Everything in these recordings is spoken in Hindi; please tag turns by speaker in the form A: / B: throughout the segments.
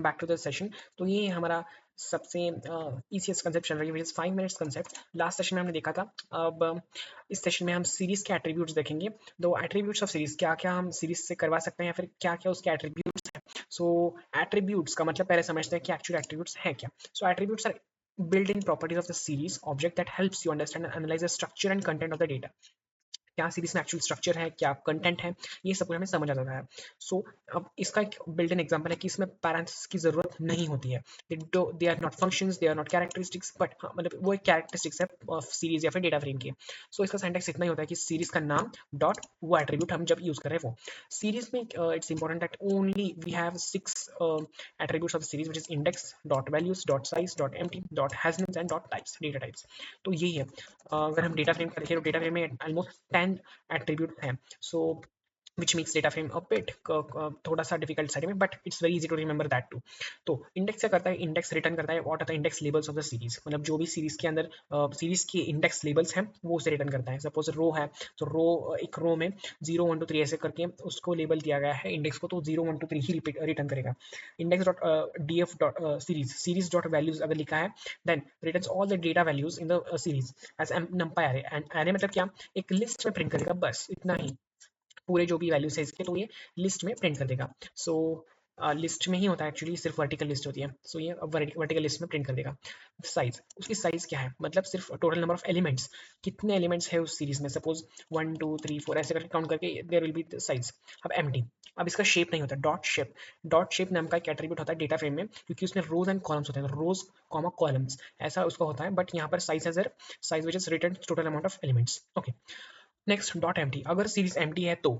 A: Back to the session. तो ये हमारा सबसे ईजीएस्ट कंसेप्ट चल रही है, 5 मिनट्स कंसेप्ट। लास्ट सेशन में हमने देखा था। अब इस सेशन में हम सीरीज के एट्रीब्यूट्स देखेंगे। दो एट्रीब्यूट्स ऑफ सीरीज, क्या क्या हम सीरीज से करवा सकते हैं या फिर क्या क्या उसके एट्रीब्यूट्स हैं। सो एट्रीब्यूट्स का मतलब पहले समझते हैं कि एक्चुअल एट्रीब्यूट्स हैं क्या। So attributes are built-in properties of the series object that helps you understand and analyze the structure and content of the data। क्या सीरीज में एक्चुअल स्ट्रक्चर है, क्या कंटेंट है, ये सब कुछ हमें समझ आ जाता है। सो अब इसका एक बिल्ट इन एग्जांपल है कि इसमें पैरेंथेसिस की जरूरत नहीं होती है। They are not functions, they are not characteristics, but मतलब वो एक कैरेक्टरिस्टिक्स है ऑफ सीरीज या फिर डेटा फ्रेम की। सो इसका सिंटैक्स इतना ही होता है कि सीरीज का नाम डॉट वो एट्रीब्यूट हम जब यूज कर रहे हैं वो सीरीज में। It's important that only we have 6 attributes of the series, which is index, dot values, dot size, dot empty, dot hasnans and dot types, data types. तो यही है। अगर हम डेटा फ्रेम का देखें तो डेटा फ्रेम में ऑलमोस्ट 10 एट्रीब्यूट हैं। सो which makes data frame a bit थोड़ा सा डिफिकल्ट साइड में, but it's very easy to remember that too. तो इंडेक्स क्या करता है, इंडेक्स रिटर्न करता है what are the index labels of the series, मतलब जो भी सीरीज के अंदर सीरीज के इंडेक्स लेबल्स हैं वो उसे रिटर्न करता है। सपोज रो है तो रो, एक रो में 0 1 2 3 ऐसे करके उसको लेबल दिया गया है इंडेक्स को, तो 0 1 2 3 ही रिटर्न करेगा। Index dot df dot series dot values अगर लिखा है then returns all the data values in the series as numpy array। And array मतलब क्या, एक लिस्ट में प्रिंट करेगा, बस इतना ही। पूरे जो भी वैल्यूज है इसके तो ये लिस्ट में प्रिंट कर देगा। सो लिस्ट में ही होता है एक्चुअली, सिर्फ वर्टिकल लिस्ट होती है। सो ये वर्टिकल लिस्ट में प्रिंट कर देगा। साइज, उसकी साइज क्या है, मतलब सिर्फ टोटल नंबर ऑफ एलिमेंट्स, कितने एलिमेंट्स है उस सीरीज में। सपोज 1 2 3 4 ऐसे करके काउंट करके देयर विल बी साइज। अब एम्प्टी, अब इसका शेप नहीं होता, डॉट शेप। डॉट शेप नाम का एक एट्रीब्यूट होता है डेटा फ्रेम में, क्योंकि उसमें रोज एंड कॉलम्स होते हैं, रोज कॉमा कॉलम्स ऐसा उसका होता है। बट यहाँ पर size as size which is return total amount of elements. Okay, next dot empty, अगर सीरीज एम्प्टी है तो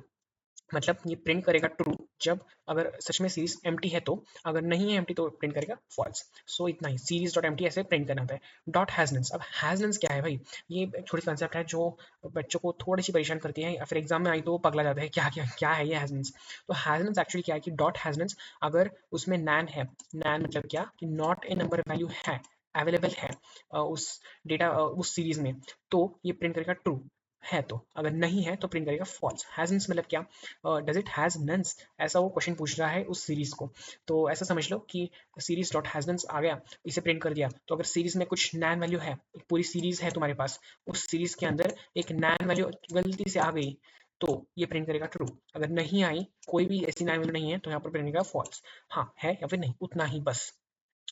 A: मतलब ये प्रिंट करेगा ट्रू जब अगर सच में सीरीज एम्प्टी है, तो अगर नहीं है एम्प्टी तो प्रिंट करेगा फॉल्स। सो इतना ही, सीरीज डॉट एम्प्टी ऐसे प्रिंट करना होता है। डॉट हैजनेस, अब हैजनेस क्या है भाई, ये एक छोटी कंसेप्ट है जो बच्चों को थोड़ी सी परेशान करती है या फिर एग्जाम में आई तो पगला जाता है, क्या क्या क्या है ये हैजनेस। तो हैजनेस एक्चुअली क्या है कि डॉट हैजनेस अगर उसमें नैन है, नैन मतलब क्या कि नॉट ए नंबर वैल्यू है, अवेलेबल है उस डेटा उस सीरीज में, तो ये प्रिंट करेगा ट्रू है। तो अगर नहीं है तो प्रिंट करेगा फॉल्स। हैजन्स मतलब क्या, डज इट हैज नन्स, ऐसा वो क्वेश्चन पूछ रहा है उस सीरीज को। तो ऐसा समझ लो कि सीरीज डॉट हैज नन्स आ गया, इसे प्रिंट कर दिया। तो अगर सीरीज में कुछ नैन वैल्यू है, एक पूरी सीरीज है तुम्हारे पास, उस सीरीज के अंदर एक नैन वैल्यू गलती से आ गई, तो ये प्रिंट करेगा ट्रू। अगर नहीं आई, कोई भी ऐसी नैन वैल्यू नहीं है, तो यहाँ पर प्रिंट करेगा फॉल्स। हाँ है या फिर नहीं, उतना ही बस।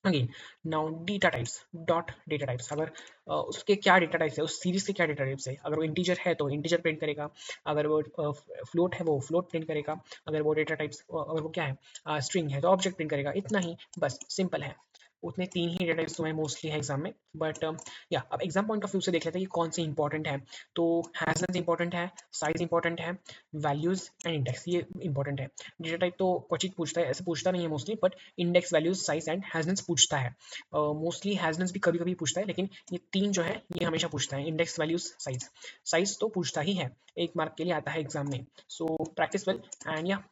A: Again now data types, dot data types, अगर उसके क्या डेटा टाइप्स है, उस सीरीज के क्या डेटा टाइप्स है। अगर वो इंटीजर है तो इंटीजर प्रिंट करेगा, अगर वो फ्लोट है वो फ्लोट प्रिंट करेगा, अगर वो डेटा टाइप्स अगर वो क्या है स्ट्रिंग है तो ऑब्जेक्ट प्रिंट करेगा। इतना ही बस, सिंपल है। उतने 3 ही डेटा टाइप्स तुम्हें मोस्टली है एग्जाम में। बट या अब एग्जाम पॉइंट ऑफ व्यू से देख लेते हैं कि कौन से इंपॉर्टेंट है। तो हैजनेस इंपॉर्टेंट है, साइज इंपॉर्टेंट है, वैल्यूज एंड इंडेक्स ये इंपॉर्टेंट है। डेटा टाइप तो क्वचित पूछता है, ऐसे पूछता नहीं है mostly, but index, values, size and hasnans पूछता है। मोस्टली हैजनेस भी कभी कभी पूछता है, लेकिन ये 3 जो है ये हमेशा पूछता है, इंडेक्स, वैल्यूज, साइज। साइज तो पूछता ही है, 1 मार्क के लिए आता है एग्जाम में। सो प्रैक्टिस वेल एंड या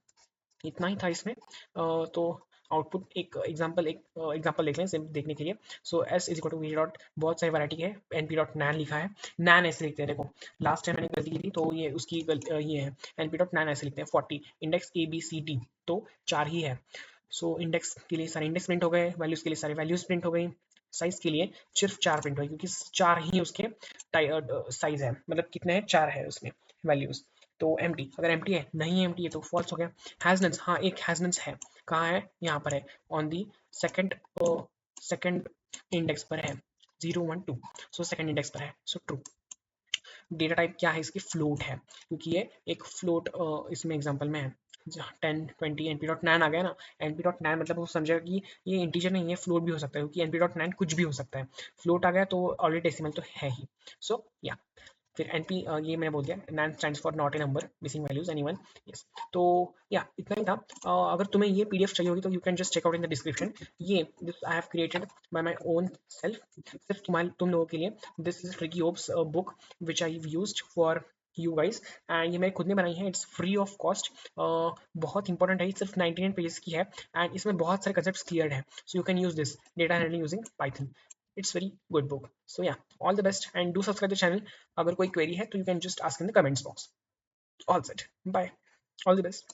A: इतना ही था इसमें। तो आउटपुट एक एग्जांपल देख लें सिर्फ देखने के लिए। So S is equal to V dot, बहुत सारी वैरायटी है, एनपी डॉट नैन लिखा है, नैन ऐसे लिखते हैं। देखो लास्ट टाइम मैंने गलती की थी तो ये उसकी ये है, एनपी डॉट नैन ऐसे लिखते हैं 40, index a b c d, तो 4 ही है। सो इंडेक्स के लिए सारे इंडेक्स प्रिंट हो गए, वैल्यूज के लिए सारे वैल्यूज प्रिंट हो गई, साइज के लिए सिर्फ 4 प्रिंट हो गई, क्योंकि 4 ही उसके साइज है, मतलब कितने हैं, 4 है उसमें वैल्यूज। तो एम्प्टी, अगर एम्प्टी है, नहीं एम्प्टी है तो फॉल्स हो गया। हैजनेस, हाँ एक हैजनेस है, कहाँ है, यहाँ पर है, on the second second index पर है, 0 1 2, सो सेकंड इंडेक्स पर है, सो ट्रू। डेटा टाइप क्या है इसकी, फ्लोट है, क्योंकि ये एक फ्लोट इसमें एग्जांपल में है। 10 20 एनपी डॉट नैन आ गया ना, एनपी डॉट नैन मतलब वो समझेगा कि ये इंटीजर नहीं है, फ्लोट भी हो सकता है, क्योंकि एनपी डॉट नैन कुछ भी हो सकता है। फ्लोट आ गया तो ऑलरेडी डेसिमल तो है ही। सो या फिर एनपी ये मैंने बोल दिया, NaN stands for not a number, missing values anyone. Yes, तो या इतना ही था। अगर तुम्हें ये पीडीएफ चाहिए होगी तो you can just check out in the description. ये this I have created by my own self, सिर्फ तुम लोगों के लिए। This is tricky ops book which I used for you guys, and ये मैंने खुद ने बनाई है, इट्स फ्री ऑफ कॉस्ट। बहुत इंपॉर्टेंट है, सिर्फ 99 पेजेस की है, एंड इसमें बहुत सारे कंसेप्ट्स क्लियर है। So you can use this data handling using Python. It's very good book. So yeah, all the best and do subscribe the channel. अगर कोई query है तो you can just ask in the comments box. All set. Bye. All the best.